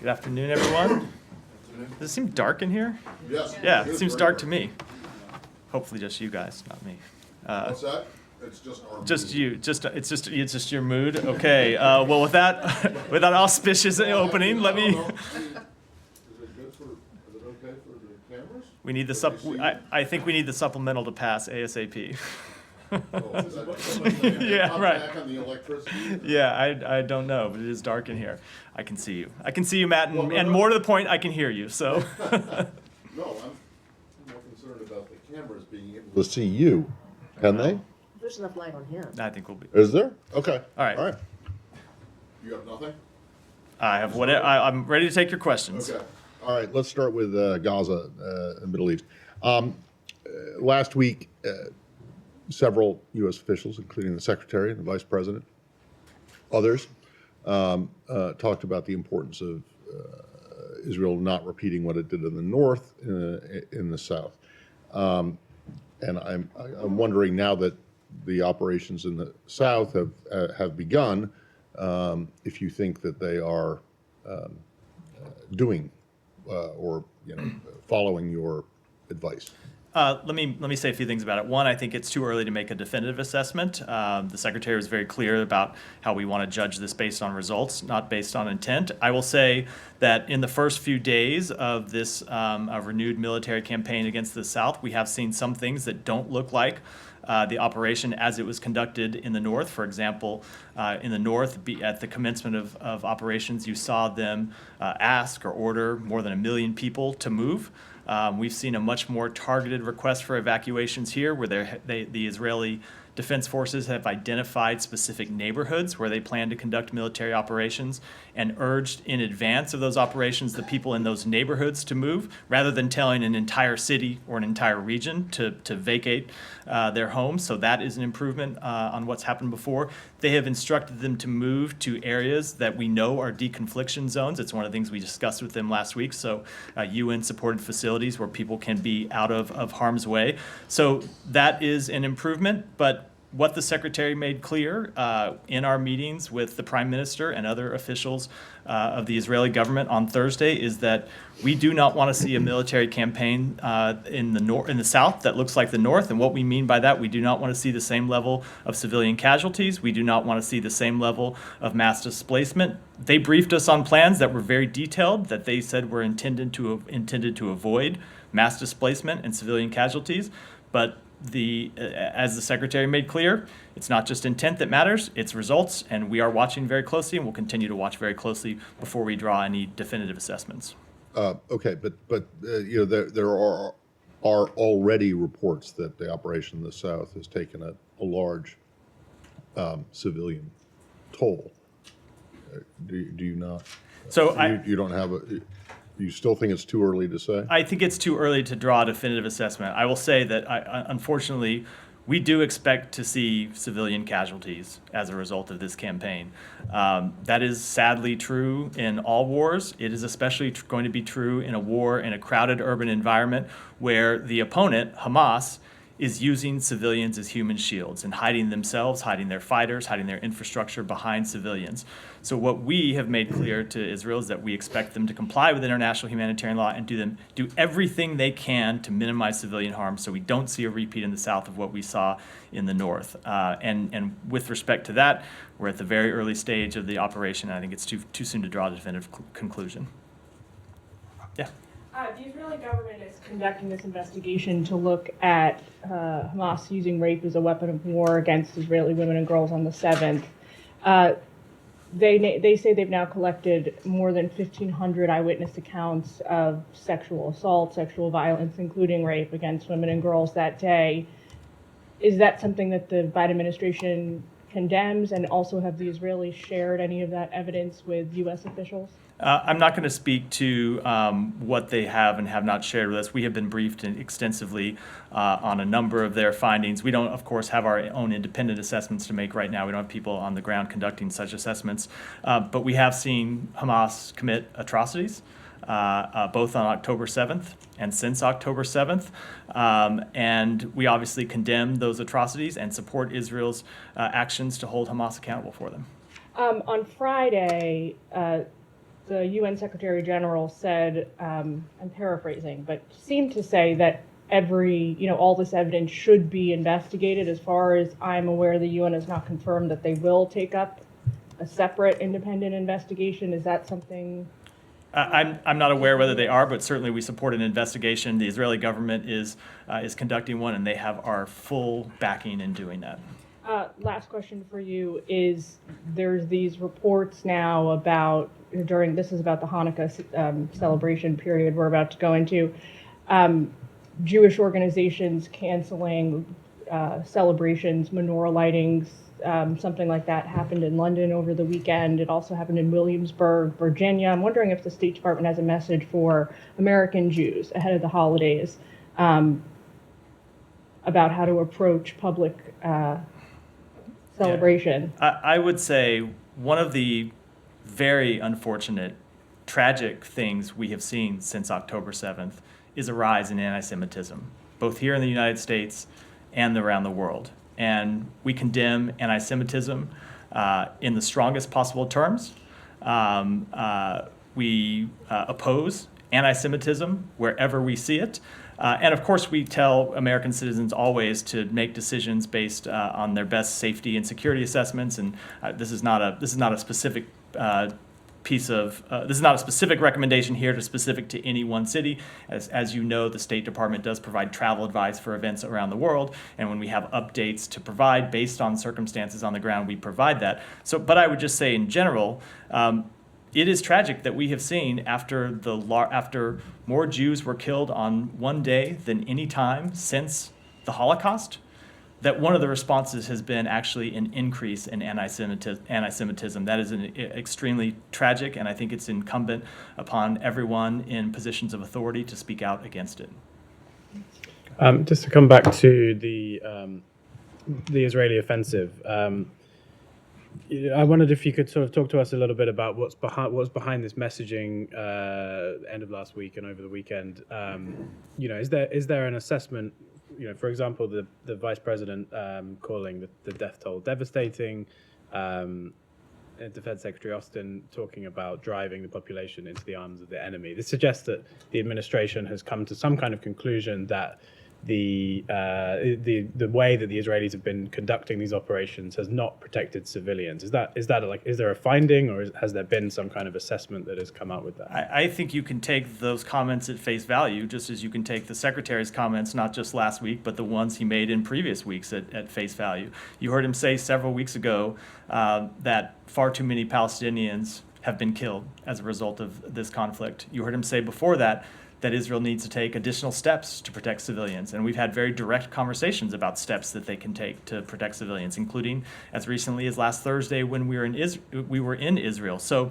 Good afternoon, everyone. Does it seem dark in here? Yes. Yeah, it it is seems very dark to me. Hopefully just you guys, not me. What's that? It's just our. Just mood. you, it's just your mood. Okay. Well, with that, with that auspicious opening, let me. Is it good for, is it okay for the cameras? We need the Can they see I think we need the supplemental to pass ASAP. Oh, is that- Yeah, Cut right. back on the electricity? Yeah, I don't know, but it is dark in here. I can see you. I can see you, Matt, and, Well, no, and no. more to the point, I can hear you. So. No, I'm more concerned about the cameras being able to see you. Can they? There's enough light on him. I think we'll be. Is there? Okay. All right. All right. You have nothing? I have whatever. I'm ready to take your questions. Okay. All right, let's start with Gaza, the Middle East. Last week, several U.S. officials, including the Secretary and the Vice President, others, talked about the importance of Israel not repeating what it did in the north in the south. And I'm wondering now that the operations in the south have begun, if you think that they are doing or following your advice. Let me say a few things about it. One, I think it's too early to make a definitive assessment. The Secretary was very clear about how we want to judge this based on results, not based on intent. I will say that in the first few days of this renewed military campaign against the South, we have seen some things that don't look like the operation as it was conducted in the north. For example, in the north, at the commencement of operations, you saw them ask or order more than 1 million people to move. We've seen a much more targeted request for evacuations here, where the Israeli Defense Forces have identified specific neighborhoods where they plan to conduct military operations and urged in advance of those operations the people in those neighborhoods to move, rather than telling an entire city or an entire region to vacate their homes. So that is an improvement on what's happened before. They have instructed them to move to areas that we know are deconfliction zones. It's one of the things we discussed with them last week. So UN-supported facilities where people can be out of harm's way. So that is an improvement, but what the Secretary made clear in our meetings with the Prime Minister and other officials of the Israeli government on Thursday is that we do not want to see a military campaign in the south that looks like the north. And what we mean by that, we do not want to see the same level of civilian casualties. We do not want to see the same level of mass displacement. They briefed us on plans that were very detailed, that they said were intended to avoid mass displacement and civilian casualties, but as the Secretary made clear, it's not just intent that matters, it's results, and we are watching very closely and will continue to watch very closely before we draw any definitive assessments. Okay, but there are already reports that the operation in the south has taken a large civilian toll. Do you not? So You don't have a. You still think it's too early to say? I think it's too early to draw a definitive assessment. I will say that, unfortunately, we do expect to see civilian casualties as a result of this campaign. That is sadly true in all wars. It is especially going to be true in a war in a crowded urban environment where the opponent, Hamas, is using civilians as human shields and hiding themselves, hiding their fighters, hiding their infrastructure behind civilians. So what we have made clear to Israel is that we expect them to comply with international humanitarian law and do everything they can to minimize civilian harm, so we don't see a repeat in the south of what we saw in the north. And with respect to that, we're at the very early stage of the operation, and I think it's too soon to draw a definitive conclusion. Yeah. The Israeli government is conducting this investigation to look at Hamas using rape as a weapon of war against Israeli women and girls on the 7th. They say they've now collected more than 1,500 eyewitness accounts of sexual assault, sexual violence, including rape against women and girls that day. Is that something that the Biden administration condemns? And also, have the Israelis shared any of that evidence with U.S. officials? I'm not going to speak to what they have and have not shared with us. We have been briefed extensively on a number of their findings. We don't, of course, have our own independent assessments to make right now. We don't have people on the ground conducting such assessments. But we have seen Hamas commit atrocities, both on October 7th and since October 7th. And we obviously condemn those atrocities and support Israel's actions to hold Hamas accountable for them. On Friday, the UN Secretary General said, I'm paraphrasing, but seemed to say that all this evidence should be investigated. As far as I'm aware, the UN has not confirmed that they will take up a separate independent investigation. Is that something? I'm not aware whether they are, but certainly we support an investigation. The Israeli government is conducting one, and they have our full backing in doing that. Last question for you is, there's these reports now about, this is about the Hanukkah celebration period we're about to go into, Jewish organizations canceling celebrations, menorah lightings, something like that happened in London over the weekend. It also happened in Williamsburg, Virginia. I'm wondering if the State Department has a message for American Jews ahead of the holidays about how to approach public celebration. I would say one of the very unfortunate, tragic things we have seen since October 7th is a rise in anti-Semitism, both here in the United States and around the world. And we condemn anti-Semitism in the strongest possible terms. We oppose anti-Semitism wherever we see it. And of course, we tell American citizens always to make decisions based on their best safety and security assessments. And this is not a specific this is not a specific recommendation here to specific to any one city. As you know, the State Department does provide travel advice for events around the world, and when we have updates to provide based on circumstances on the ground, we provide that. So, but I would just say in general, it is tragic that we have seen after more Jews were killed on one day than any time since the Holocaust, that one of the responses has been actually an increase in anti-Semitism. That is extremely tragic, and I think it's incumbent upon everyone in positions of authority to speak out against it. Just to come back to the Israeli offensive, I wondered if you could sort of talk to us a little bit about what's behind this messaging end of last week and over the weekend. Is there an assessment? For example, the vice president calling the death toll devastating, Defense Secretary Austin talking about driving the population into the arms of the enemy. This suggests that the administration has come to some kind of conclusion that the way that the Israelis have been conducting these operations has not protected civilians. Is there a finding, or has there been some kind of assessment that has come out with that? I think you can take those comments at face value, just as you can take the Secretary's comments, not just last week, but the ones he made in previous weeks at face value. You heard him say several weeks ago that far too many Palestinians have been killed as a result of this conflict. You heard him say before that Israel needs to take additional steps to protect civilians. And we've had very direct conversations about steps that they can take to protect civilians, including as recently as last Thursday when we were in Israel. So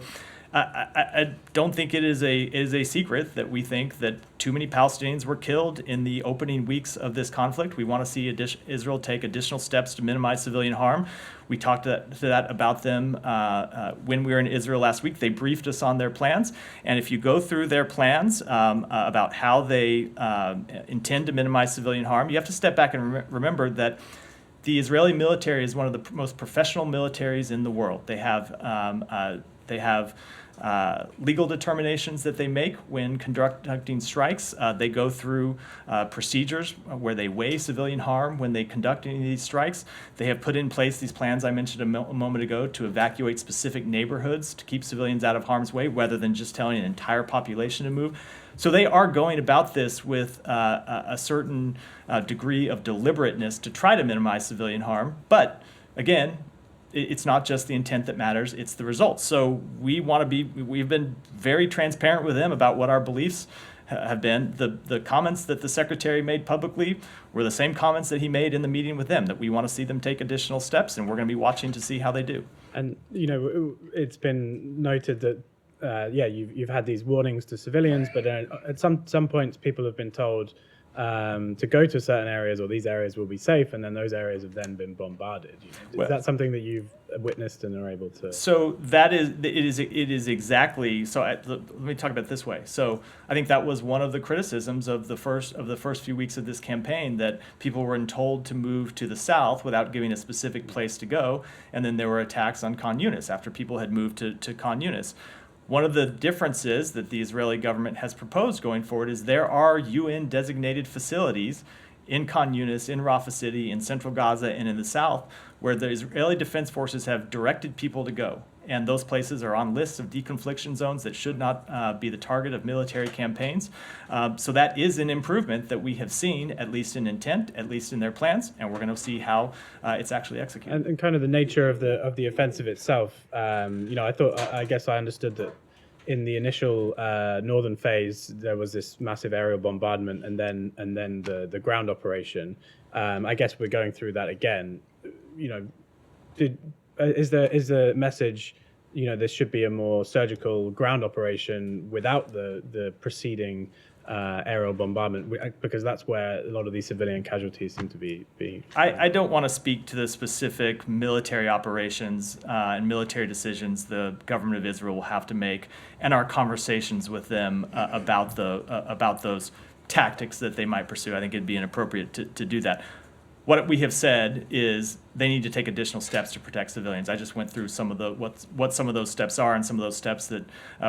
I don't think it is a secret that we think that too many Palestinians were killed in the opening weeks of this conflict. We want to see Israel take additional steps to minimize civilian harm. We talked about them when we were in Israel last week. They briefed us on their plans. And if you go through their plans about how they intend to minimize civilian harm, you have to step back and remember that the Israeli military is one of the most professional militaries in the world. They have legal determinations that they make when conducting strikes. They go through procedures where they weigh civilian harm when they conduct any of these strikes. They have put in place these plans I mentioned a moment ago to evacuate specific neighborhoods to keep civilians out of harm's way, rather than just telling an entire population to move. So they are going about this with a certain degree of deliberateness to try to minimize civilian harm. But again, it's not just the intent that matters, it's the results. So we've been very transparent with them about what our beliefs have been. The comments that the Secretary made publicly were the same comments that he made in the meeting with them, that we want to see them take additional steps, and we're going to be watching to see how they do. And, it's been noted that, you've had these warnings to civilians, but at some points people have been told to go to certain areas, or these areas will be safe, and then those areas have then been bombarded. Is that something that you've witnessed and are able to? So it is exactly. So let me talk about it this way. So I think that was one of the criticisms of the first few weeks of this campaign, that people were told to move to the south without giving a specific place to go, and then there were attacks on Khan Yunis after people had moved to Khan Yunis. One of the differences that the Israeli government has proposed going forward is there are UN designated facilities in Khan Yunis, in Rafah City, in central Gaza, and in the south, where the Israeli Defense Forces have directed people to go. And those places are on lists of deconfliction zones that should not be the target of military campaigns. So that is an improvement that we have seen, at least in intent, at least in their plans, and we're going to see how it's actually executed. And kind of the nature of the offensive itself. I guess I understood that in the initial northern phase there was this massive aerial bombardment, and then the ground operation. I guess we're going through that again. Is the message, this should be a more surgical ground operation without the preceding aerial bombardment, because that's where a lot of these civilian casualties seem to be. I don't want to speak to the specific military operations and military decisions the government of Israel will have to make, and our conversations with them about those tactics that they might pursue. I think it'd be inappropriate to do that. What we have said is they need to take additional steps to protect civilians. I just went through some of the what some of those steps are and some of those steps that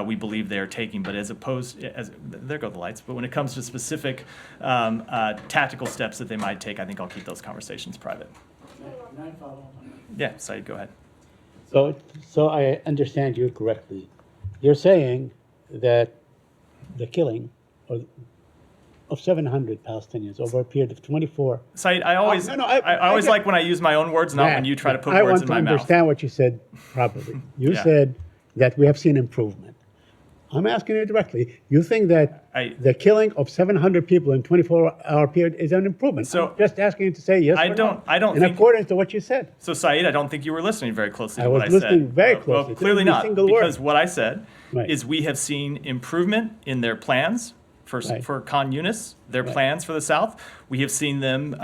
we believe they are taking. But there go the lights. But when it comes to specific tactical steps that they might take, I think I'll keep those conversations private. Can I follow up on that? Yeah, Saeed, go ahead. So I understand you correctly. You're saying that the killing of 700 Palestinians over a period of 24. Saeed, I always like when I use my own words, not when you try to put words in my I want to mouth. understand what you said properly. You Yeah. said that we have seen improvement. I'm asking you directly. You think that the killing of 700 people in 24-hour period is an improvement? So, I'm just asking you to say yes or no. I don't in think- accordance to what you said. So, Saeed, I don't think you were listening very closely I to what I was said. listening very Well, closely to clearly every not, single word. because what I said Right. is we have seen improvement in their plans Right. for Khan Yunis, their plans for the south. We have seen them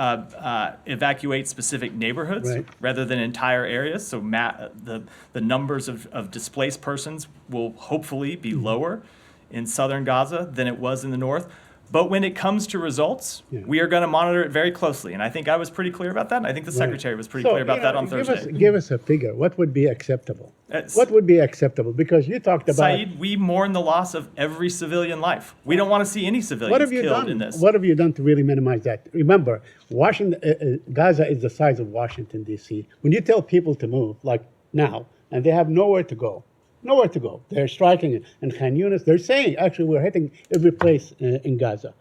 evacuate specific neighborhoods Right. rather than entire areas. So the numbers of displaced persons will hopefully be Mm-hmm. lower in southern Gaza than it was in the north. But when it comes to results, Yeah. we are going to monitor it very closely. And I think I was pretty clear about that. And I think the secretary was pretty clear about that on Thursday. Give us a figure. What would be acceptable? It's- What would be acceptable? Because you talked about Saeed, we mourn the loss of every civilian life. We don't want to see any what civilians have you killed done? in this. What have you done to really minimize that? Remember, Washington, Gaza is the size of Washington D.C. When you tell people to move, like now, and they have nowhere to go. They're striking in Khan Yunis. They're saying, actually, we're hitting every place in Gaza.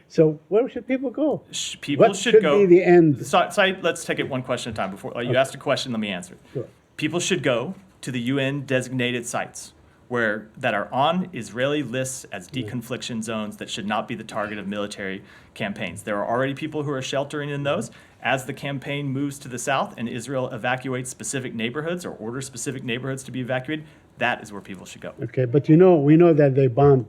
So where should people go? People What should should go. be the end? Saeed, let's take it one question at a time. Before you asked a question, let me answer it. Sure. People should go to the UN designated sites that are on Israeli lists as deconfliction zones that should not be the target of military campaigns. There are already people who are sheltering in those. As the campaign moves to the south and Israel evacuates specific neighborhoods or orders specific neighborhoods to be evacuated, that is where people should go. Okay, but we know that they bombed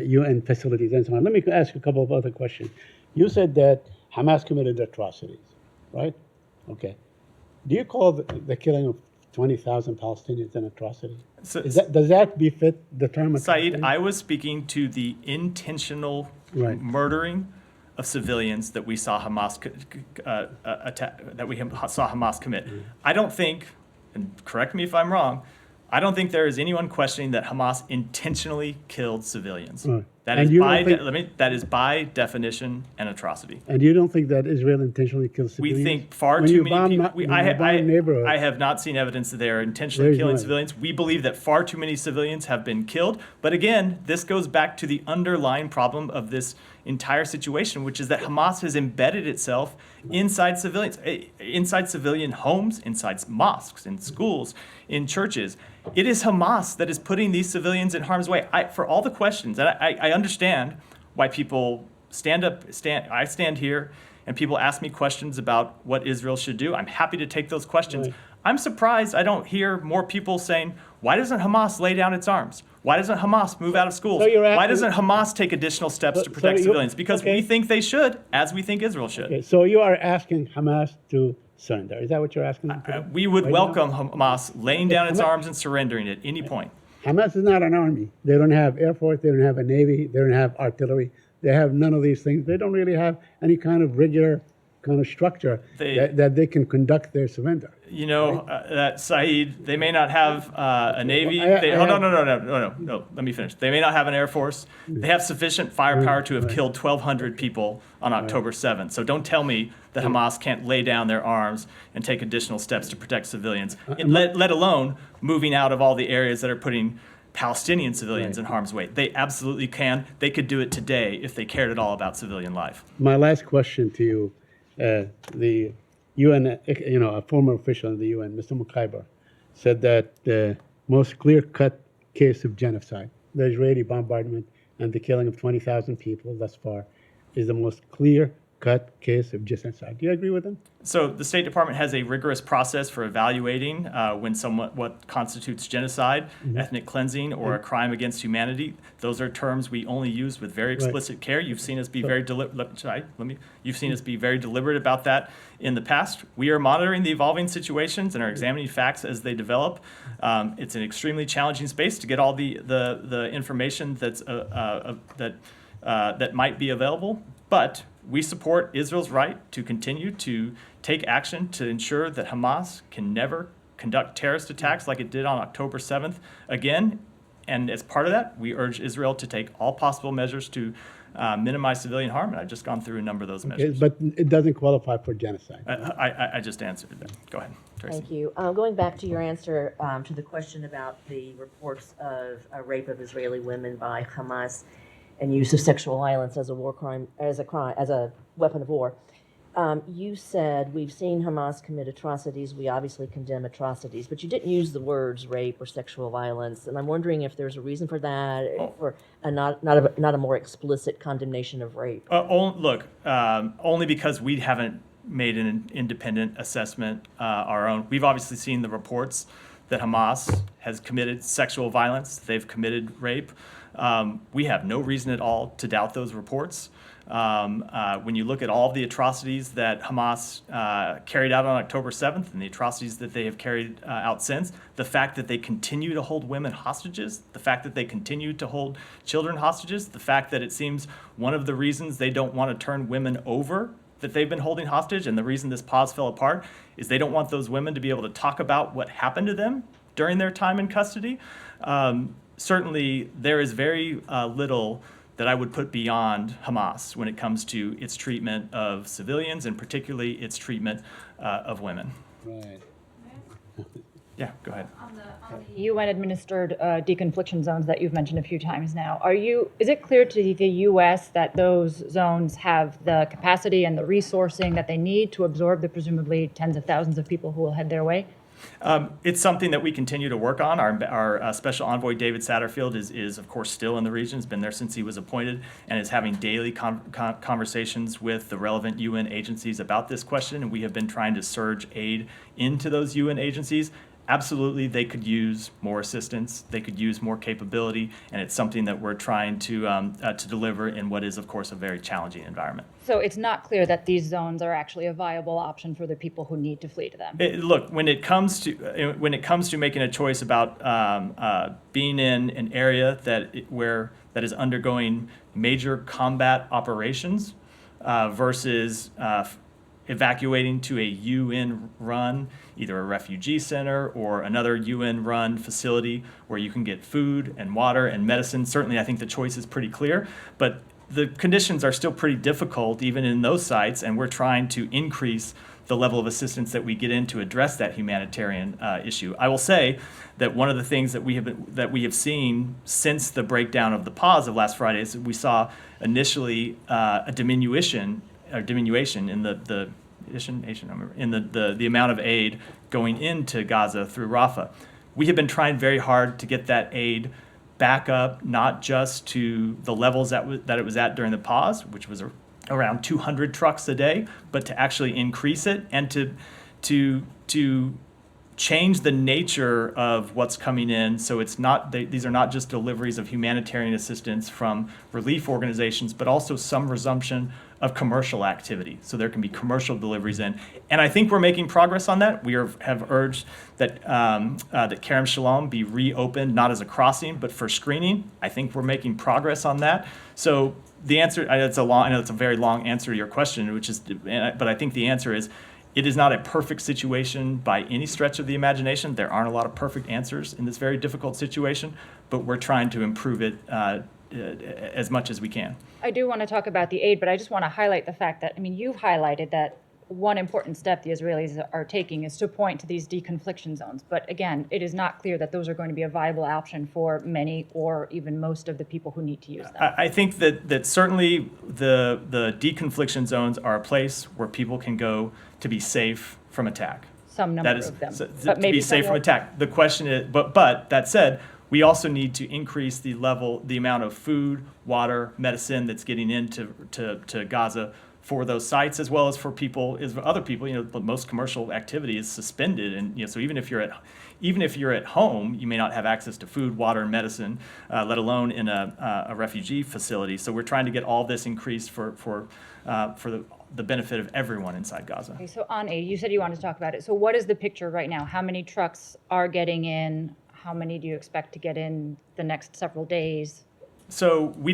UN facilities and so on. Let me ask you a couple of other questions. You said that Hamas committed atrocities, right? Okay. Do you call the killing of 20,000 Palestinians an atrocity? So- Does that befit the term atrocity? Saeed, I was speaking to the intentional Right. murdering of civilians that we saw Hamas commit. I don't think, and correct me if I'm wrong, I don't think there is anyone questioning that Hamas intentionally killed civilians. Right. That And is you by don't think- that is by definition an atrocity. And you don't think that Israel intentionally killed We civilians? think far When too you many bomb people. not- when you bomb neighborhoods. I have not seen evidence that they are intentionally There's killing no civilians. We believe that far too many civilians have been killed. But again, this goes back to the underlying problem of this entire situation, which is that Hamas has embedded itself inside civilians, inside civilian homes, inside mosques, in schools, in churches. It is Hamas that is putting these civilians in harm's way. For all the questions, and I understand why people I stand here and people ask me questions about what Israel should do. I'm happy to take those questions. Right. I'm surprised I don't hear more people saying, why doesn't Hamas lay down its arms? Why doesn't Hamas move out of schools? So you're Why asking- doesn't Hamas take additional steps to So protect you- civilians? Because okay. we think they should, as we think Israel should. Okay, so you are asking Hamas to surrender. Is that what you're asking them to do? We would Right welcome Hamas laying down its Hamas- arms and surrendering at any point. Hamas is not an army. They don't have air force. They don't have a navy. They don't have artillery. They have none of these things. They don't really have any kind of regular kind of structure They- that they can conduct their surrender. You know, that Saeed, they may not have a Navy. Well, No. Let me finish. They may not have an Air Force. They have sufficient firepower to have killed 1,200 people on October 7th. So don't tell me that Hamas can't lay down their arms and take additional steps to protect civilians, let alone moving out of all the areas that are putting Palestinian civilians in harm's way. They absolutely can. They could do it today if they cared at all about civilian life. My last question to you, the UN, a former official in the UN, Mr. Mukaiber, said that the most clear-cut case of genocide, the Israeli bombardment and the killing of 20,000 people thus far, is the most clear-cut case of genocide. Do you agree with him? So the State Department has a rigorous process for evaluating what constitutes genocide, ethnic cleansing, or a crime against humanity. Those are terms we only use with very explicit care. You've seen us be You've seen us be very deliberate about that in the past. We are monitoring the evolving situations and are examining facts as they develop. It's an extremely challenging space to get all the information that might be available, but we support Israel's right to continue to take action to ensure that Hamas can never conduct terrorist attacks like it did on October 7th again. And as part of that, we urge Israel to take all possible measures to minimize civilian harm. And I've just gone through a number of those measures. But it doesn't qualify for genocide. I just answered that. Go ahead, Tracy. Thank you. Going back to your answer to the question about the reports of rape of Israeli women by Hamas and use of sexual violence as a war crime, as a weapon of war. You said we've seen Hamas commit atrocities. We obviously condemn atrocities, but you didn't use the words rape or sexual violence, and I'm wondering if there's a reason for that, or not a more explicit condemnation of rape. Only because we haven't made an independent assessment our own. We've obviously seen the reports that Hamas has committed sexual violence. They've committed rape. We have no reason at all to doubt those reports. When you look at all of the atrocities that Hamas carried out on October 7th and the atrocities that they have carried out since, the fact that they continue to hold women hostages, the fact that they continue to hold children hostages, the fact that it seems one of the reasons they don't want to turn women over that they've been holding hostage, and the reason this pause fell apart, is they don't want those women to be able to talk about what happened to them during their time in custody. Certainly, there is very little that I would put beyond Hamas when it comes to its treatment of civilians, and particularly its treatment of women. Right. Yeah, go ahead. On the UN-administered deconfliction zones that you've mentioned a few times now, is it clear to the U.S. that those zones have the capacity and the resourcing that they need to absorb the presumably tens of thousands of people who will head their way? It's something that we continue to work on. Our special envoy, David Satterfield, is of course still in the region, has been there since he was appointed, and is having daily conversations with the relevant UN agencies about this question, and we have been trying to surge aid into those UN agencies. Absolutely, they could use more assistance, they could use more capability, and it's something that we're trying to deliver in what is, of course, a very challenging environment. So it's not clear that these zones are actually a viable option for the people who need to flee to them. Look, when it comes to making a choice about being in an area that is undergoing major combat operations versus evacuating to a UN-run, either a refugee center or another UN-run facility where you can get food and water and medicine. Certainly, I think the choice is pretty clear, but the conditions are still pretty difficult even in those sites, and we're trying to increase the level of assistance that we get in to address that humanitarian issue. I will say that one of the things that we have seen since the breakdown of the pause of last Friday is that we saw initially a diminution in the amount of aid going into Gaza through Rafah. We have been trying very hard to get that aid back up, not just to the levels that it was at during the pause, which was around 200 trucks a day, but to actually increase it and to change the nature of what's coming in, so these are not just deliveries of humanitarian assistance from relief organizations, but also some resumption of commercial activity. So there can be commercial deliveries in, and I think we're making progress on that. We have urged that Kerem Shalom be reopened, not as a crossing, but for screening. I think we're making progress on that. So the answer, I know it's a very long answer to your question, but I think the answer is, it is not a perfect situation by any stretch of the imagination. There aren't a lot of perfect answers in this very difficult situation, but we're trying to improve it as much as we can. I do want to talk about the aid, but I just want to highlight the fact that, I mean, you've highlighted that one important step the Israelis are taking is to point to these deconfliction zones. But again, it is not clear that those are going to be a viable option for many or even most of the people who need to use them. I think that certainly the deconfliction zones are a place where people can go to be safe from attack. Some number That is, of them. to be safe from attack. The question is, but that said, we also need to increase the amount of food, water, medicine that's getting into to Gaza for those sites, as well as for other people. But most commercial activity is suspended, and so even if you're at home, you may not have access to food, water, and medicine, let alone in a refugee facility. So we're trying to get all this increased for the benefit of everyone inside Gaza. Okay, so on aid, you said you wanted to talk about it. So what is the picture right now? How many trucks are getting in? How many do you expect to get in the next several days? So we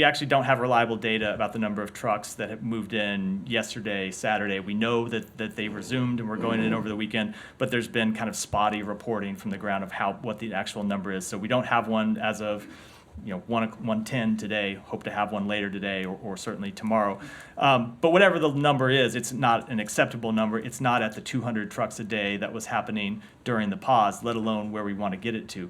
actually don't have reliable data about the number of trucks that have moved in yesterday, Saturday. We know that they resumed and we're going in over the weekend, but there's been kind of spotty reporting from the ground of what the actual number is. So we don't have one as of 1:10 today. Hope to have one later today or certainly tomorrow. But whatever the number is, it's not an acceptable number. It's not at the 200 trucks a day that was happening during the pause, let alone where we want to get it to.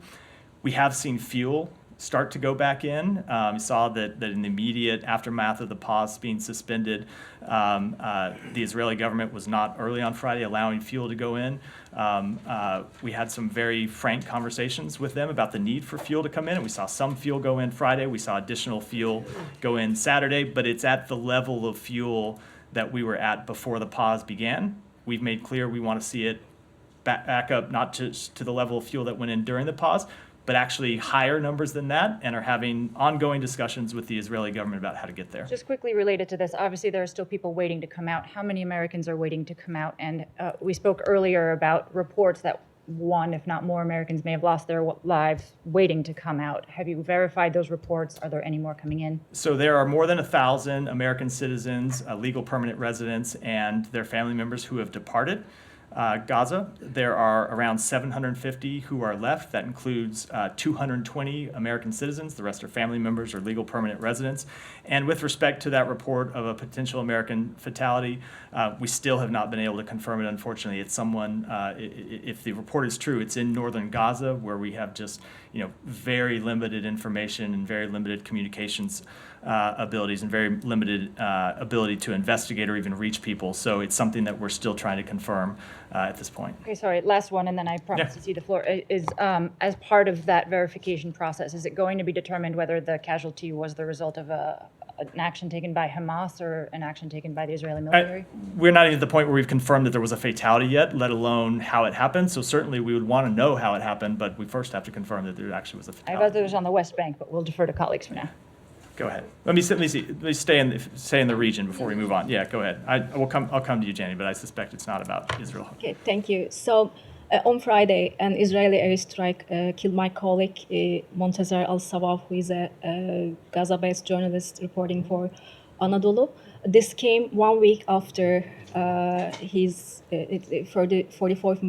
We have seen fuel start to go back in. We saw that in the immediate aftermath of the pause being suspended, the Israeli government was not early on Friday allowing fuel to go in. We had some very frank conversations with them about the need for fuel to come in, and we saw some fuel go in Friday. We saw additional fuel go in Saturday, but it's at the level of fuel that we were at before the pause began. We've made clear we want to see it back up, not just to the level of fuel that went in during the pause, but actually higher numbers than that, and are having ongoing discussions with the Israeli government about how to get there. Just quickly related to this, obviously there are still people waiting to come out. How many Americans are waiting to come out? And we spoke earlier about reports that one, if not more, Americans may have lost their lives waiting to come out. Have you verified those reports? Are there any more coming in? So there are more than 1,000 American citizens, legal permanent residents, and their family members who have departed Gaza. There are around 750 who are left. That includes 220 American citizens. The rest are family members or legal permanent residents. And with respect to that report of a potential American fatality, we still have not been able to confirm it. Unfortunately, it's someone, if the report is true, it's in northern Gaza, where we have just very limited information and very limited communications abilities and very limited ability to investigate or even reach people. So it's something that we're still trying to confirm at this point. Okay, sorry, last one, and then I promise to see the floor. Is as part of that verification process, is it going to be determined whether the casualty was the result of an action taken by Hamas or an action taken by the Israeli military? We're not even at the point where we've confirmed that there was a fatality yet, let alone how it happened. So certainly we would want to know how it happened, but we first have to confirm that there actually was a I fatality. thought it was on the West Bank, but we'll defer to colleagues for now. Go ahead. Let me stay in the region before we move on. Yeah, go ahead. I'll come to you, Jenny, but I suspect it's not about Israel. Okay, thank you. So on Friday, an Israeli airstrike killed my colleague, Montazar Al-Sawaf, who is a Gaza-based journalist reporting for Anadolu. This came 1 week after for the 45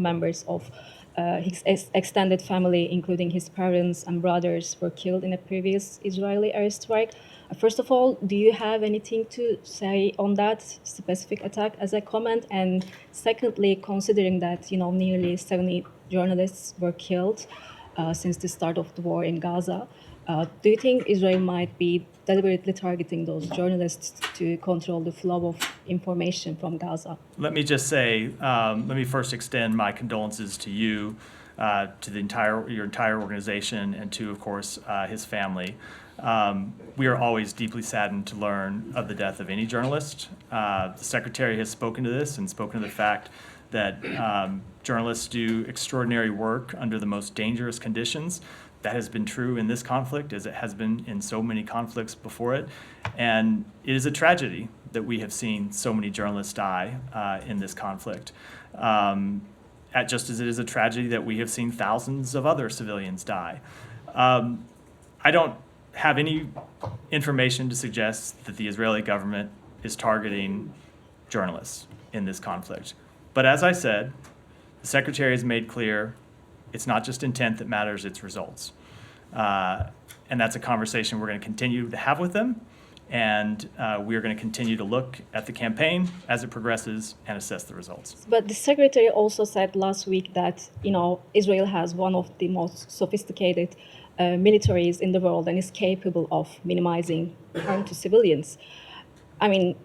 members of his extended family, including his parents and brothers, were killed in a previous Israeli airstrike. First of all, do you have anything to say on that specific attack as a comment? And secondly, considering that nearly 70 journalists were killed since the start of the war in Gaza, do you think Israel might be deliberately targeting those journalists to control the flow of information from Gaza? Let me just say, let me first extend my condolences to you, to your entire organization, and to, of course, his family. We are always deeply saddened to learn of the death of any journalist. The Secretary has spoken to this and spoken to the fact that journalists do extraordinary work under the most dangerous conditions. That has been true in this conflict, as it has been in so many conflicts before it. And it is a tragedy that we have seen so many journalists die in this conflict. Just as it is a tragedy that we have seen thousands of other civilians die. I don't have any information to suggest that the Israeli government is targeting journalists in this conflict. But as I said, the Secretary has made clear it's not just intent that matters, it's results. And that's a conversation we're going to continue to have with them. And we are going to continue to look at the campaign as it progresses and assess the results. But the secretary also said last week that, Israel has one of the most sophisticated militaries in the world and is capable of minimizing harm to civilians. I mean,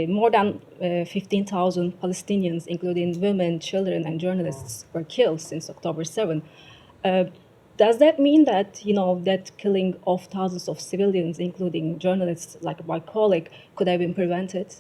more than 15,000 Palestinians, including women, children, and journalists, were killed since October 7. Does that mean that, that killing of thousands of civilians, including journalists like my colleague, could have been prevented?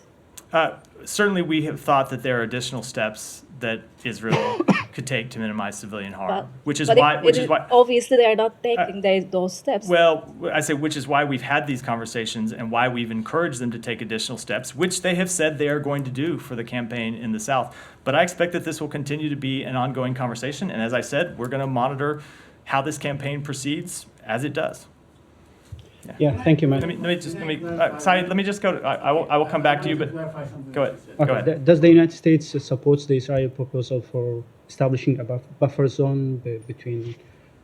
Certainly, we have thought that there are additional steps that Israel could take to minimize civilian harm, which is why. Obviously, they are not taking those steps. Well, I say which is why we've had these conversations and why we've encouraged them to take additional steps, which they have said they are going to do for the campaign in the South. But I expect that this will continue to be an ongoing conversation. And as I said, we're going to monitor how this campaign proceeds as it does. Yeah, thank you, man. Saeed, let me just go. I will come back to you, but go ahead. Go ahead. Does the United States support the Israeli proposal for establishing a buffer zone between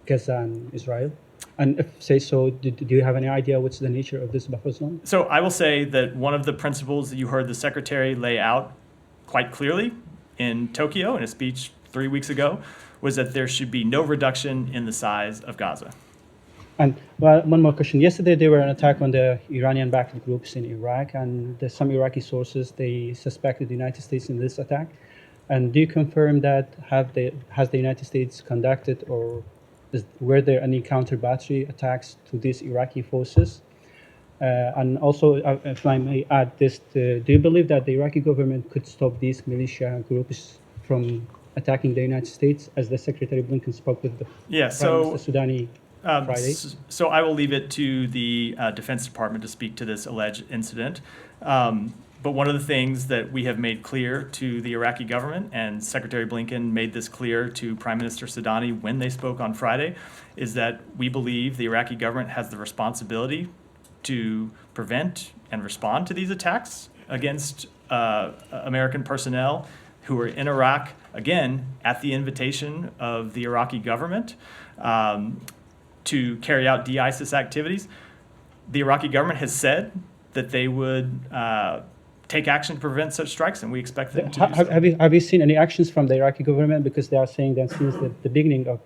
Gaza and Israel? And if say so, do you have any idea what's the nature of this buffer zone? So I will say that one of the principles that you heard the Secretary lay out quite clearly in Tokyo in a speech 3 weeks ago was that there should be no reduction in the size of Gaza. And one more question. Yesterday, there were an attack on the Iranian-backed groups in Iraq, and some Iraqi sources, they suspected the United States in this attack. And do you confirm that has the United States conducted or were there any counter-battery attacks to these Iraqi forces? And also, if I may add this, do you believe that the Iraqi government could stop these militia groups from attacking the United States, as the Secretary Blinken spoke with the Prime Minister Soudani Friday? So I will leave it to the Defense Department to speak to this alleged incident. But one of the things that we have made clear to the Iraqi government, and Secretary Blinken made this clear to Prime Minister Soudani when they spoke on Friday, is that we believe the Iraqi government has the responsibility to prevent and respond to these attacks against American personnel who are in Iraq, again, at the invitation of the Iraqi government, to carry out de-ISIS activities. The Iraqi government has said that they would take action to prevent such strikes, and we expect them to do so. Have you seen any actions from the Iraqi government? Because they are saying that since the beginning of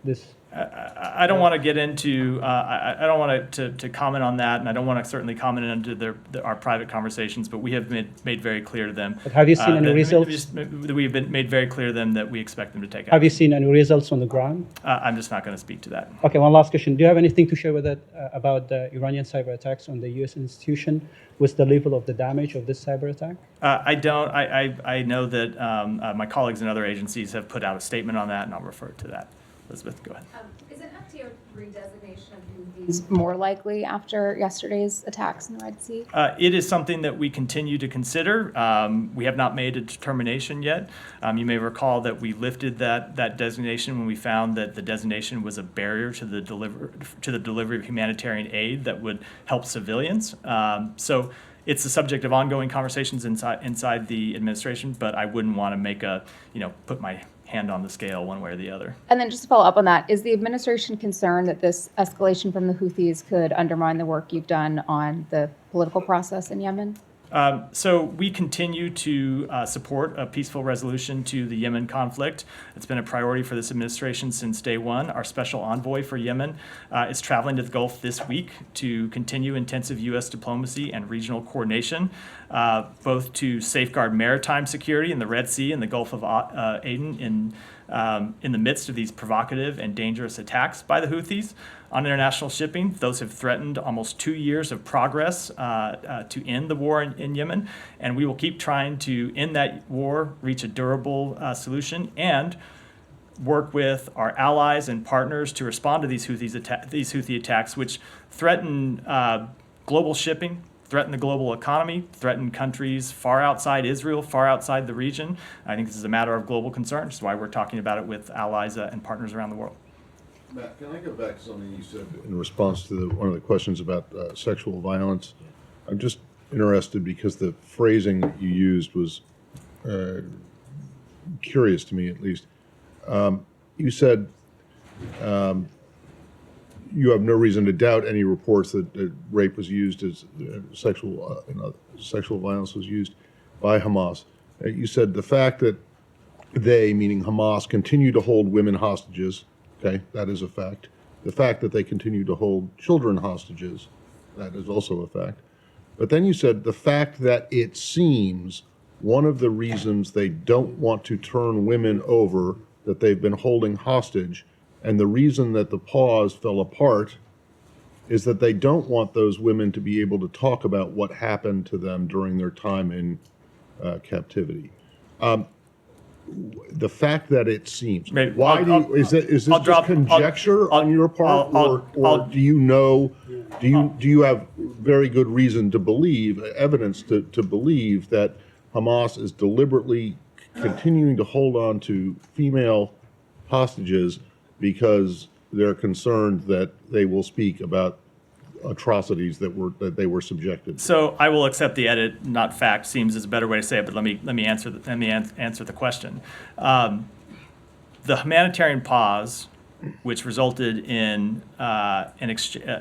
this. I don't want to get into. I don't want to comment on that, and I don't want to certainly comment into our private conversations. But we have made very clear to them. But have you seen any results? We've made very clear to them that we expect them to take action. Have you seen any results on the ground? I'm just not going to speak to that. Okay, one last question. Do you have anything to share with that about the Iranian cyber attacks on the U.S. institution? What's the level of the damage of this cyber attack? I don't. I know that my colleagues in other agencies have put out a statement on that, and I'll refer to that. Elizabeth, go ahead. Is an FTO-3 designation of Houthis more likely after yesterday's attacks in the Red Sea? It is something that we continue to consider. We have not made a determination yet. You may recall that we lifted that designation when we found that the designation was a barrier to the delivery of humanitarian aid that would help civilians. So it's the subject of ongoing conversations inside the administration, but I wouldn't want to put my hand on the scale one way or the other. And then just to follow up on that, is the administration concerned that this escalation from the Houthis could undermine the work you've done on the political process in Yemen? So we continue to support a peaceful resolution to the Yemen conflict. It's been a priority for this administration since day one. Our special envoy for Yemen is traveling to the Gulf this week to continue intensive U.S. diplomacy and regional coordination, both to safeguard maritime security in the Red Sea and the Gulf of Aden in the midst of these provocative and dangerous attacks by the Houthis on international shipping. Those have threatened almost 2 years of progress to end the war in Yemen, and we will keep trying to end that war, reach a durable solution, and work with our allies and partners to respond to these Houthi attacks, which threaten global shipping, threaten the global economy, threaten countries far outside Israel, far outside the region. I think this is a matter of global concern, which is why we're talking about it with allies and partners around the world. Matt, can I go back to something you said in response to one of the questions about sexual violence? I'm just interested because the phrasing that you used was curious to me, at least. You said you have no reason to doubt any reports that rape was used as sexual violence was used by Hamas. You said the fact that they, meaning Hamas, continue to hold women hostages, okay, that is a fact. The fact that they continue to hold children hostages, that is also a fact. But then you said the fact that it seems one of the reasons they don't want to turn women over that they've been holding hostage, and the reason that the pause fell apart is that they don't want those women to be able to talk about what happened to them during their time in captivity. The fact that it seems, Maybe- why do you, is this I'll just drop- conjecture on your part, or do you know, do you have very good reason to believe, evidence to believe that Hamas is deliberately continuing to hold on to female hostages because they're concerned that they will speak about atrocities that they were subjected to? So I will accept the edit, not fact, seems is a better way to say it, but let me answer the question. The humanitarian pause, which resulted in a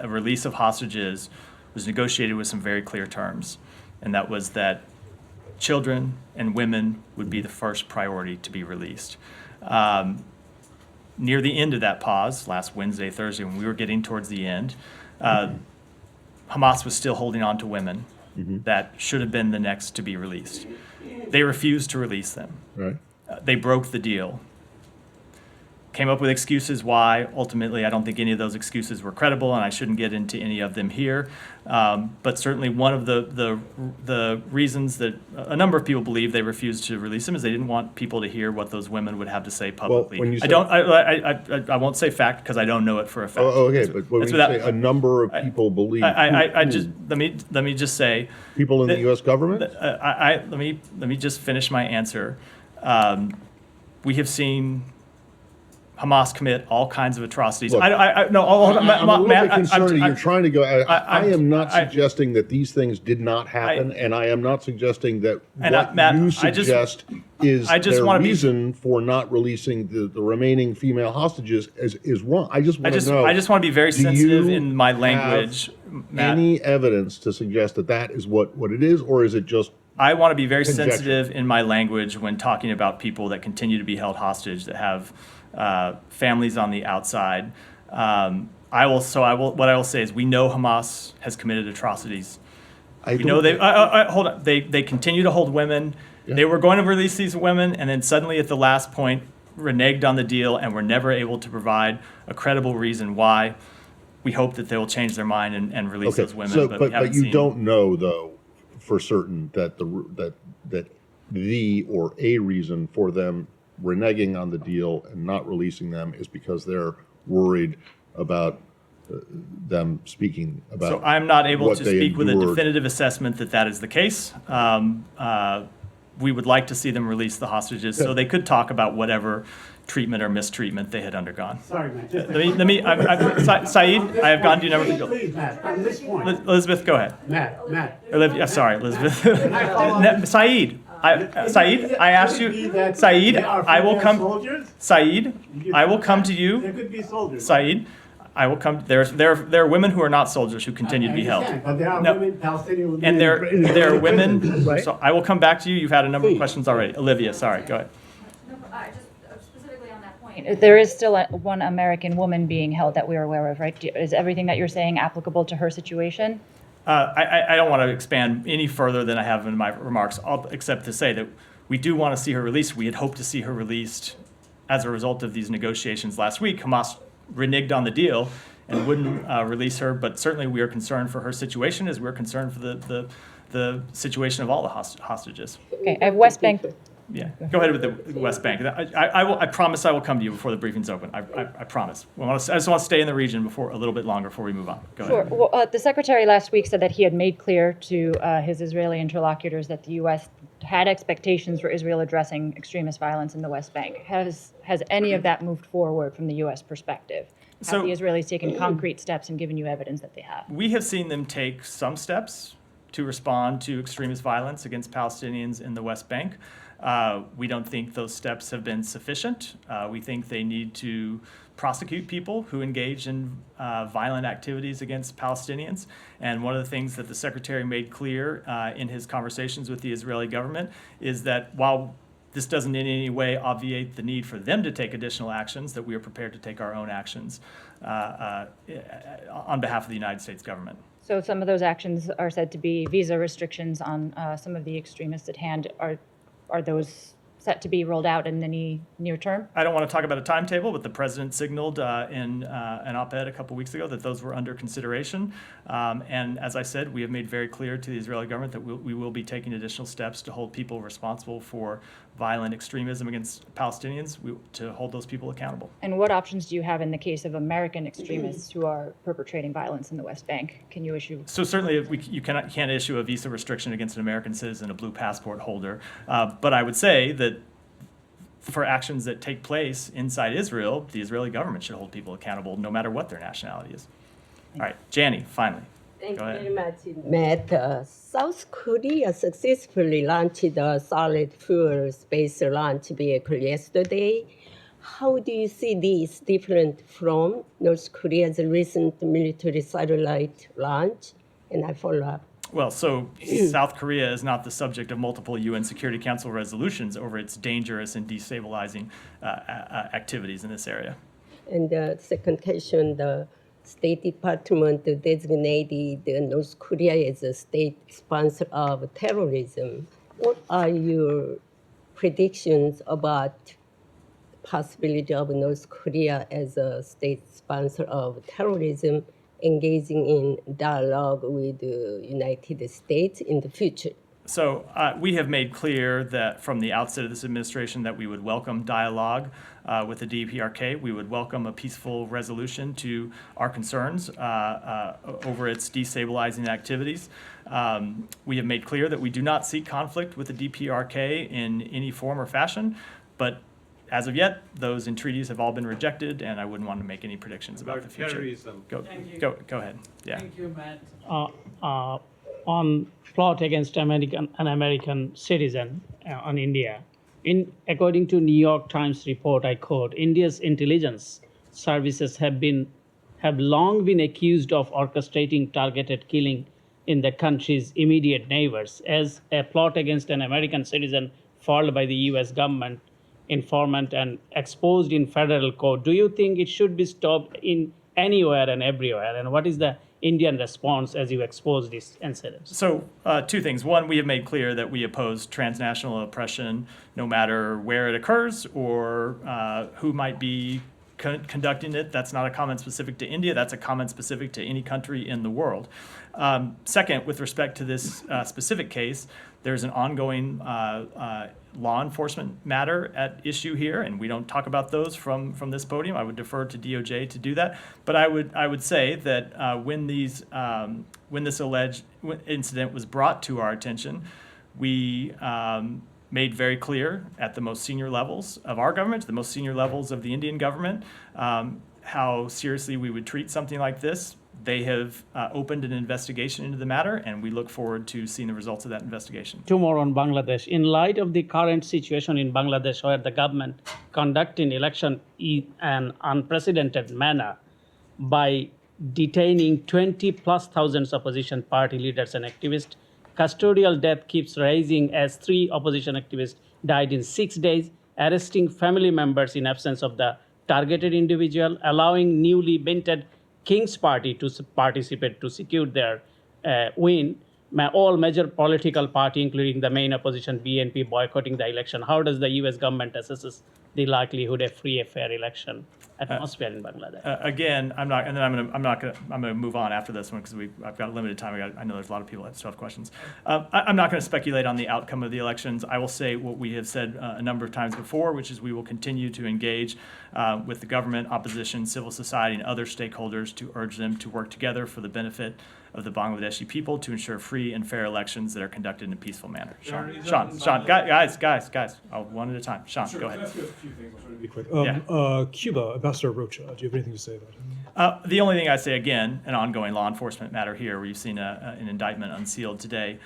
release of hostages, was negotiated with some very clear terms, and that was that children and women would be the first priority to be released. Near the end of that pause, last Wednesday, Thursday, when we were getting towards the end, Hamas was still holding on to women that should have been the next to be released. They refused to release them. Right? They broke the deal. Came up with excuses why. Ultimately, I don't think any of those excuses were credible, and I shouldn't get into any of them here. But certainly, one of the reasons that a number of people believe they refused to release them is they didn't want people to hear what those women would have to say publicly. when you I say- don't. I won't say fact because I don't know it for a fact. Oh, okay, but when That's you without- say a number of people believe, I just let me just say. people in the U.S. government? Let me just finish my answer. We have seen Hamas commit all kinds of atrocities. Look, No, hold on, I'm a little Matt, bit concerned that you're trying to go, I am not I- suggesting that these things did not happen, and I am not suggesting that And what Matt, you I just- suggest is I just their wanna be- reason for not releasing the remaining female hostages is wrong. I just want to know. I just want to be very do sensitive you in my have language, Matt. any evidence to suggest that that is what it is, or is it just, I want to be very Conjecture. sensitive in my language when talking about people that continue to be held hostage, that have families on the outside. What I will say is we know Hamas has committed atrocities. I We know don't- hold on. They continue to hold women. They were going to release these women, and then suddenly at the last point reneged on the deal and were never able to provide a credible reason why. We hope that they will change their mind and release Okay, those women. so, but we haven't but you seen. don't know, though, for certain that the or a reason for them reneging on the deal and not releasing them is because they're worried about them speaking about. So I'm not able what to they speak with a endured. definitive assessment that that is the case. We would like to see them release the hostages so they could talk about whatever treatment or mistreatment they had undergone. Sorry, man. Saeed, I have gone to you number. Please, Matt, on this point. Elizabeth, go ahead. Matt. Olivia, sorry, Elizabeth. Saeed, I asked you, Saeed, I will come. Saeed, I will come to There you. could be soldiers. Saeed, I will come. There are women who are not soldiers who continue to be held. But there are No. women, Palestinian women. And there are women, Right? so I will come back to you. You've had a number of Please. questions already. Olivia, sorry, go ahead. Specifically on that point, there is still one American woman being held that we are aware of, right? Is everything that you're saying applicable to her situation? I don't want to expand any further than I have in my remarks, except to say that we do want to see her released. We had hoped to see her released as a result of these negotiations last week. Hamas reneged on the deal and wouldn't release her, but certainly we are concerned for her situation as we're concerned for the situation of all the hostages. Okay, I have West Bank. Yeah, go ahead with the West Bank. I promise I will come to you before the briefing's open. I promise. I just want to stay in the region a little bit longer before we move on. Go Sure. ahead. Well, the secretary last week said that he had made clear to his Israeli interlocutors that the U.S. had expectations for Israel addressing extremist violence in the West Bank. Has any of that moved forward from the U.S. perspective? So- Have the Israelis taken concrete steps and given you evidence that they have? We have seen them take some steps to respond to extremist violence against Palestinians in the West Bank. We don't think those steps have been sufficient. We think they need to prosecute people who engage in violent activities against Palestinians. And one of the things that the Secretary made clear in his conversations with the Israeli government is that while this doesn't in any way obviate the need for them to take additional actions, that we are prepared to take our own actions on behalf of the United States government. So some of those actions are said to be visa restrictions on some of the extremists at hand. Are those set to be rolled out in any near term? I don't want to talk about a timetable, but the president signaled in an op-ed a couple weeks ago that those were under consideration. And as I said, we have made very clear to the Israeli government that we will be taking additional steps to hold people responsible for violent extremism against Palestinians, to hold those people accountable. And what options do you have in the case of American extremists who are perpetrating violence in the West Bank? Can you issue? So certainly you can't issue a visa restriction against an American citizen, a blue passport holder. But I would say that for actions that take place inside Israel, the Israeli government should hold people accountable no matter what their nationality is. All right, Jani, finally. Thank Go you ahead. very much, Matt. South Korea successfully launched a solid fuel space launch vehicle yesterday. How do you see this different from North Korea's recent military satellite launch? And I follow up. Well, so South Korea is not the subject of multiple UN Security Council resolutions over its dangerous and destabilizing activities in this area. And the second question, the State Department designated North Korea as a state sponsor of terrorism. What are your predictions about possibility of North Korea as a state sponsor of terrorism engaging in dialogue with the United States in the future? So we have made clear that from the outset of this administration that we would welcome dialogue with the DPRK. We would welcome a peaceful resolution to our concerns over its destabilizing activities. We have made clear that we do not seek conflict with the DPRK in any form or fashion, but as of yet, those entreaties have all been rejected, and I wouldn't want to make any predictions about the future. Go ahead. Yeah. Thank you, Matt. On plot against an American citizen on India. According to New York Times report, I quote, India's intelligence services have long been accused of orchestrating targeted killing in the country's immediate neighbors. As a plot against an American citizen foiled by the US government informant and exposed in federal court, do you think it should be stopped in anywhere and everywhere? And what is the Indian response as you expose these incidents? So two things. One, we have made clear that we oppose transnational oppression no matter where it occurs or who might be conducting it. That's not a comment specific to India. That's a comment specific to any country in the world. Second, with respect to this specific case, there's an ongoing law enforcement matter at issue here, and we don't talk about those from this podium. I would defer to DOJ to do that. But I would say that when this alleged incident was brought to our attention, we made very clear at the most senior levels of our government, the most senior levels of the Indian government, how seriously we would treat something like this. They have opened an investigation into the matter, and we look forward to seeing the results of that investigation. Two more on Bangladesh. In light of the current situation in Bangladesh, where the government conducting election in an unprecedented manner by detaining 20+ thousands opposition party leaders and activists, custodial death keeps rising as 3 opposition activists died in 6 days, arresting family members in absence of the targeted individual, allowing newly minted King's Party to participate to secure their win. All major political party, including the main opposition BNP, boycotting the election. How does the U.S. government assess the likelihood of free, a fair election atmosphere in Bangladesh? Again, I'm gonna move on after this one because I've got limited time. I know there's a lot of people that still have questions. I'm not going to speculate on the outcome of the elections. I will say what we have said a number of times before, which is we will continue to engage with the government, opposition, civil society, and other stakeholders to urge them to work together for the benefit of the Bangladeshi people to ensure free and fair elections that are conducted in a peaceful manner. Sean, guys, one at a time. Sean, go ahead. Can I ask you a few things? I'll try to be quick. Yeah. Cuba, Ambassador Rocha, do you have anything to say about him? The only thing I'd say, again, an ongoing law enforcement matter here, where you've seen an indictment unsealed today.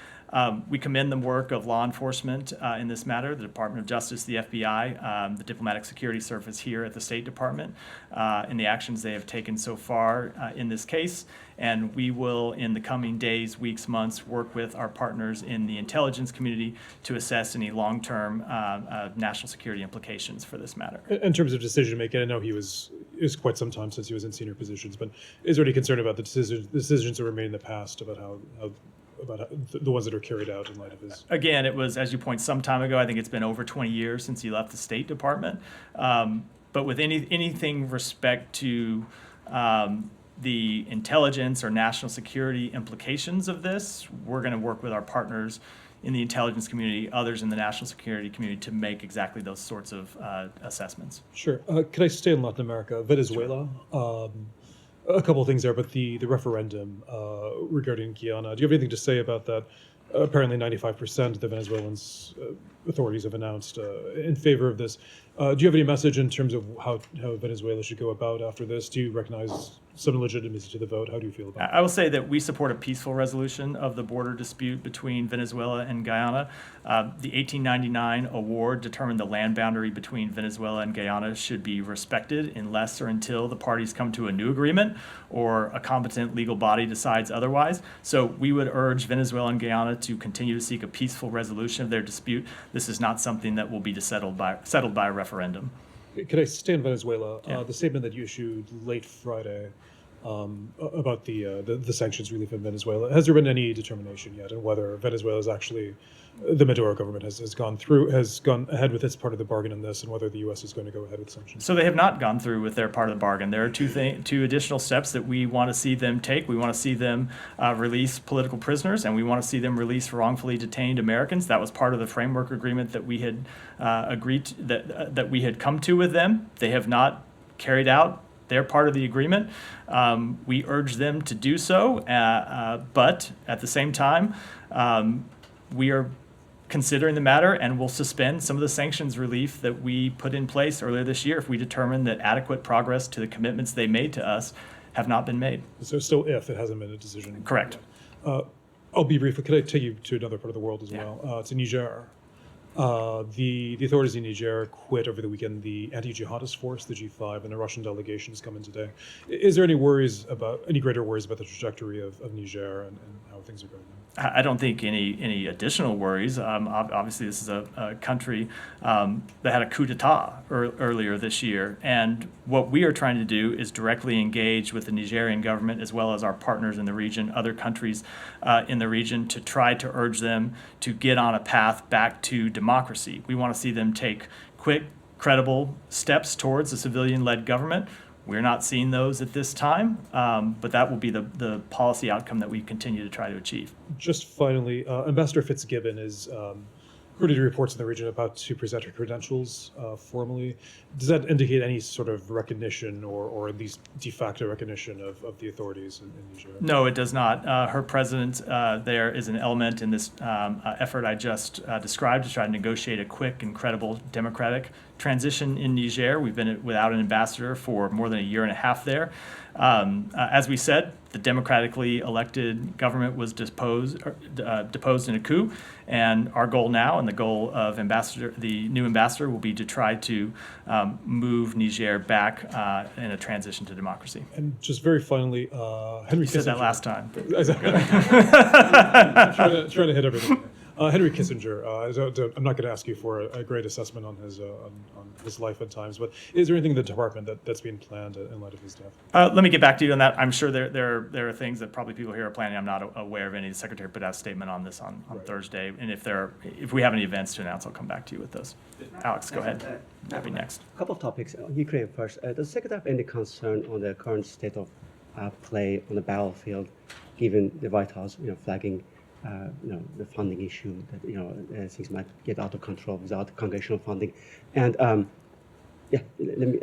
We commend the work of law enforcement in this matter, the Department of Justice, the FBI, the Diplomatic Security Service here at the State Department, in the actions they have taken so far in this case. And we will, in the coming days, weeks, months, work with our partners in the intelligence community to assess any long-term national security implications for this matter. In terms of decision making, I know it was quite some time since he was in senior positions, but is there any concern about the decisions that were made in the past about the ones that are carried out in light of his? Again, it was, as you point, some time ago. I think it's been over 20 years since he left the State Department. But with anything respect to the intelligence or national security implications of this, we're going to work with our partners in the intelligence community, others in the national security community, to make exactly those sorts of assessments. Sure. Could I stay in Latin America? Venezuela. A couple of things there, but the referendum regarding Guyana. Do you have anything to say about that? Apparently 95% of the Venezuelans authorities have announced in favor of this. Do you have any message in terms of how Venezuela should go about after this? Do you recognize some legitimacy to the vote? How do you feel about it? I will say that we support a peaceful resolution of the border dispute between Venezuela and Guyana. The 1899 award determined the land boundary between Venezuela and Guyana should be respected unless or until the parties come to a new agreement or a competent legal body decides otherwise. So we would urge Venezuela and Guyana to continue to seek a peaceful resolution of their dispute. This is not something that will be settled by a referendum. Could I stay in Venezuela? Yeah. The statement that you issued late Friday about the sanctions relief in Venezuela, has there been any determination yet on whether Venezuela is actually, the Maduro government has gone ahead with its part of the bargain in this, and whether the U.S. is going to go ahead with sanctions? So they have not gone through with their part of the bargain. There are two additional steps that we want to see them take. We want to see them release political prisoners, and we want to see them release wrongfully detained Americans. That was part of the framework agreement that we had agreed to, that we had come to with them. They have not carried out their part of the agreement. We urge them to do so, but at the same time, we are considering the matter and will suspend some of the sanctions relief that we put in place earlier this year if we determine that adequate progress to the commitments they made to us have not been made. So still if it hasn't been a decision. Correct. I'll be brief, but could I take you to another part of the world as well? To Niger. The authorities in Niger quit over the weekend the anti-jihadist force, the G5, and a Russian delegation has come in today. Is there any greater worries about the trajectory of Niger and how things are going now? I don't think any additional worries. Obviously, this is a country that had a coup d'etat earlier this year. And what we are trying to do is directly engage with the Nigerian government as well as our partners in the region, other countries in the region, to try to urge them to get on a path back to democracy. We want to see them take quick, credible steps towards a civilian-led government. We're not seeing those at this time, but that will be the policy outcome that we continue to try to achieve. Just finally, Ambassador Fitzgibbon is, according to reports in the region, about to present her credentials formally. Does that indicate any sort of recognition or at least de facto recognition of the authorities in Niger? No, it does not. Her presence there is an element in this effort I just described to try to negotiate a quick and credible democratic transition in Niger. We've been without an ambassador for more than a year and a half there. As we said, the democratically elected government was deposed in a coup, and our goal now and the goal of the new ambassador will be to try to move Niger back in a transition to democracy. And just very finally, Henry You said that last time. I'm trying to hit everything. Henry Kissinger. I'm not going to ask you for a great assessment on his life at times, but is there anything in the department that's being planned in light of his death? Let me get back to you on that. I'm sure there are things that probably people here are planning. I'm not aware of any. The secretary put out a statement on this on Thursday, and if we have any events to announce, I'll come back to you with those. Alex, go ahead. Happy next. A couple of topics. Ukraine first. Does the secretary have any concern on the current state of play on the battlefield, given the White House, flagging, the funding issue that things might get out of control without congressional funding, and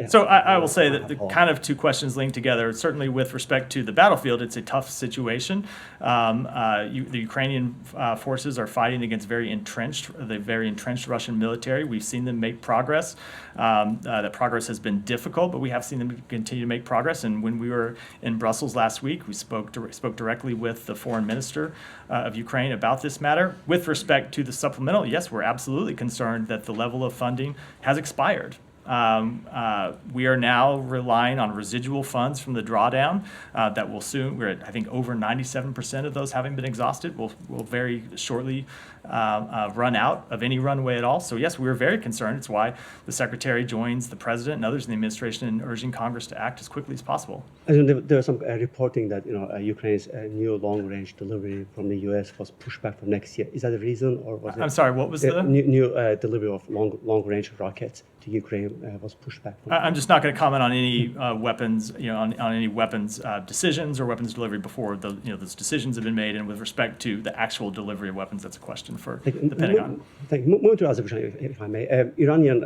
So I will say that the kind of two questions linked together. Certainly, with respect to the battlefield, it's a tough situation. The Ukrainian forces are fighting against the very entrenched Russian military. We've seen them make progress. That progress has been difficult, but we have seen them continue to make progress. And when we were in Brussels last week, we spoke directly with the foreign minister of Ukraine about this matter. With respect to the supplemental, yes, we're absolutely concerned that the level of funding has expired. We are now relying on residual funds from the drawdown that will soon, we're at, I think, over 97% of those having been exhausted, will very shortly run out of any runway at all. So yes, we're very concerned. It's why the secretary joins the president and others in the administration in urging Congress to act as quickly as possible. There was some reporting that Ukraine's new long-range delivery from the U.S. was pushed back for next year. Is that the reason, or was it? I'm sorry, what was the new delivery of long-range rockets to Ukraine was pushed back? I'm just not going to comment on any weapons, on any weapons decisions or weapons delivery before those decisions have been made. And with respect to the actual delivery of weapons, that's a question for the Pentagon. Moving to Azerbaijan, if I may. Iranian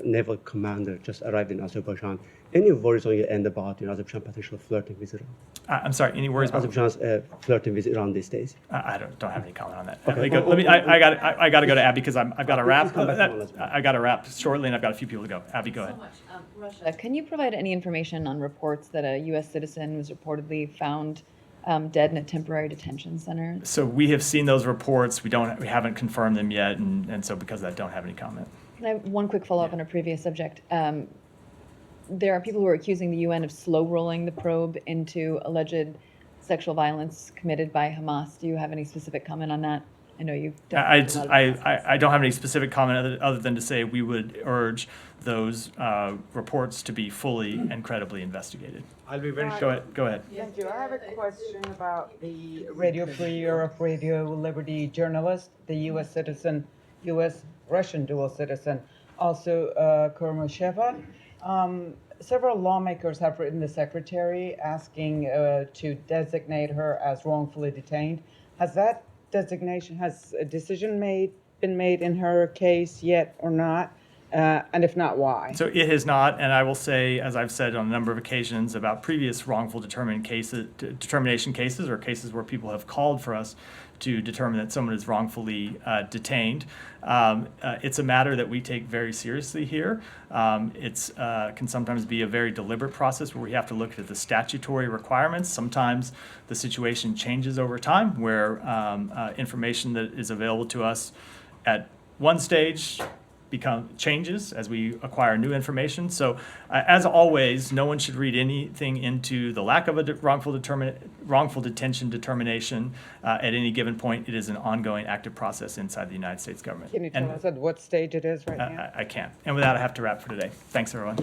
naval commander just arrived in Azerbaijan. Any worries on your end about Azerbaijan potentially flirting with Iran? I'm sorry, any worries about Azerbaijan's flirting with Iran these days? I don't have any comment on that. Okay. I got to go to Abby because I've got to wrap. Come back to one as well. I got to wrap shortly, and I've got a few people to go. Abby, go ahead. Russia, can you provide any information on reports that a U.S. citizen was reportedly found dead in a temporary detention center? So we have seen those reports. We haven't confirmed them yet, and so because of that, don't have any comment. Can I have one quick follow-up on a previous subject? There are people who are accusing the UN of slow rolling the probe into alleged sexual violence committed by Hamas. Do you have any specific comment on that? I know you don't. I don't have any specific comment other than to say we would urge those reports to be fully and credibly investigated. I'll be very short. Go ahead. Thank you. I have a question about the Radio Free Europe, Radio Liberty journalist, the U.S. citizen, U.S.-Russian dual citizen, also Kurmasheva. Several lawmakers have written the secretary asking to designate her as wrongfully detained. Has that designation, has a decision been made in her case yet or not? And if not, why? So it has not, and I will say, as I've said on a number of occasions about previous wrongful determination cases or cases where people have called for us to determine that someone is wrongfully detained. It's a matter that we take very seriously here. It can sometimes be a very deliberate process where we have to look at the statutory requirements. Sometimes the situation changes over time where information that is available to us at one stage changes as we acquire new information. So as always, no one should read anything into the lack of a wrongful detention determination at any given point. It is an ongoing active process inside the United States government. Can you tell us at what stage it is right now? I can't. And with that, I have to wrap for today. Thanks, everyone.